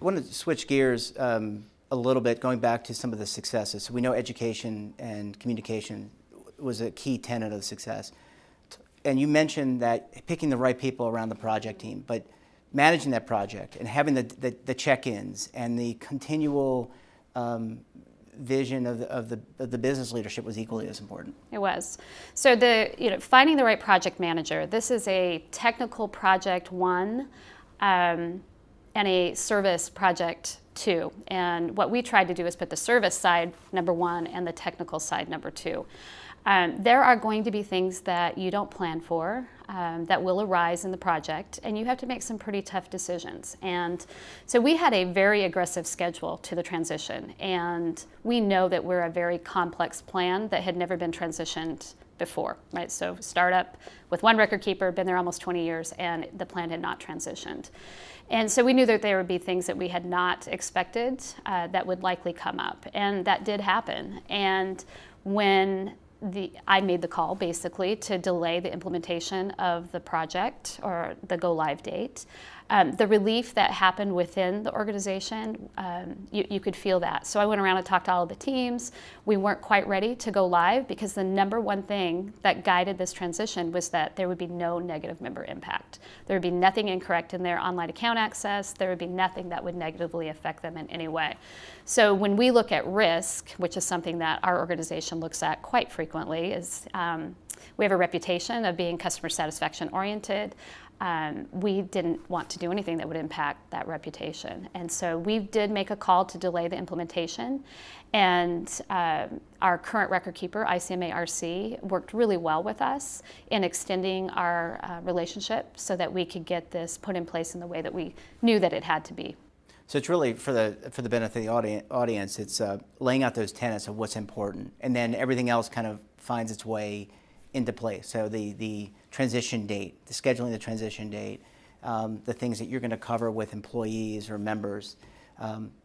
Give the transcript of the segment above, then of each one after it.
I want to switch gears a little bit, going back to some of the successes. So we know education and communication was a key tenet of success. And you mentioned that picking the right people around the project team, but managing that project and having the check-ins and the continual vision of the business leadership was equally as important. It was. So finding the right project manager. This is a technical project one, and a service project two. And what we tried to do is put the service side number one and the technical side number two. There are going to be things that you don't plan for that will arise in the project, and you have to make some pretty tough decisions. And so we had a very aggressive schedule to the transition, and we know that we're a very complex plan that had never been transitioned before, right? So startup with one record keeper, been there almost 20 years, and the plan had not transitioned. And so we knew that there would be things that we had not expected that would likely come up, and that did happen. And when I made the call basically to delay the implementation of the project or the go live date. The relief that happened within the organization, you could feel that. So I went around and talked to all of the teams. We weren't quite ready to go live because the number one thing that guided this transition was that there would be no negative member impact. There would be nothing incorrect in their online account access. There would be nothing that would negatively affect them in any way. So when we look at risk, which is something that our organization looks at quite frequently, is we have a reputation of being customer satisfaction oriented. We didn't want to do anything that would impact that reputation. And so we did make a call to delay the implementation. And our current record keeper, ICMA RC, worked really well with us in extending our relationship so that we could get this put in place in the way that we knew that it had to be. So it's really, for the benefit of the audience, it's laying out those tenets of what's important, and then everything else kind of finds its way into place. So the transition date, the scheduling the transition date, the things that you're going to cover with employees or members,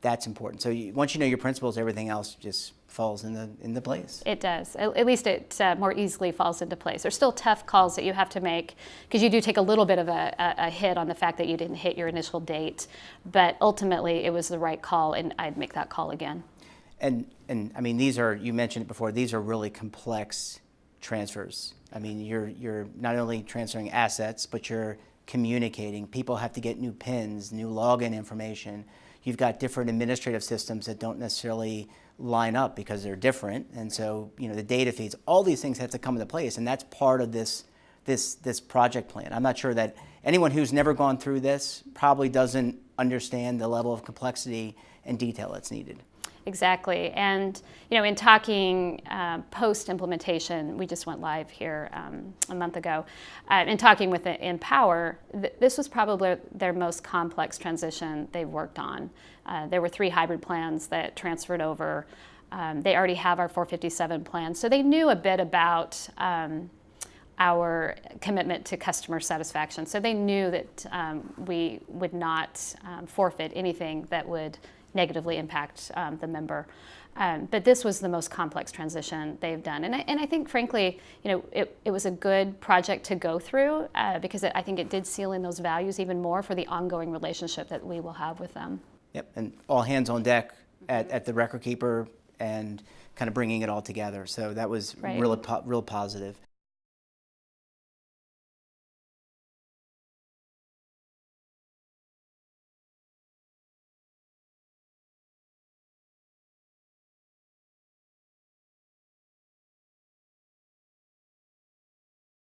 that's important. So once you know your principles, everything else just falls into place. It does. At least it more easily falls into place. There's still tough calls that you have to make because you do take a little bit of a hit on the fact that you didn't hit your initial date, but ultimately it was the right call, and I'd make that call again. And I mean, these are, you mentioned it before, these are really complex transfers. I mean, you're not only transferring assets, but you're communicating. People have to get new PINs, new login information. You've got different administrative systems that don't necessarily line up because they're different. And so, the data feeds, all these things have to come into place, and that's part of this project plan. I'm not sure that anyone who's never gone through this probably doesn't understand the level of complexity and detail that's needed. Exactly. And, in talking post-implementation, we just went live here a month ago, in talking with Empower, this was probably their most complex transition they've worked on. There were 3 hybrid plans that transferred over. They already have our 457 plan, so they knew a bit about our commitment to customer satisfaction. So they knew that we would not forfeit anything that would negatively impact the member. But this was the most complex transition they've done. And I think, frankly, it was a good project to go through because I think it did seal in those values even more for the ongoing relationship that we will have with them. Yep, and all hands on deck at the record keeper and kind of bringing it all together. So that was right. real positive.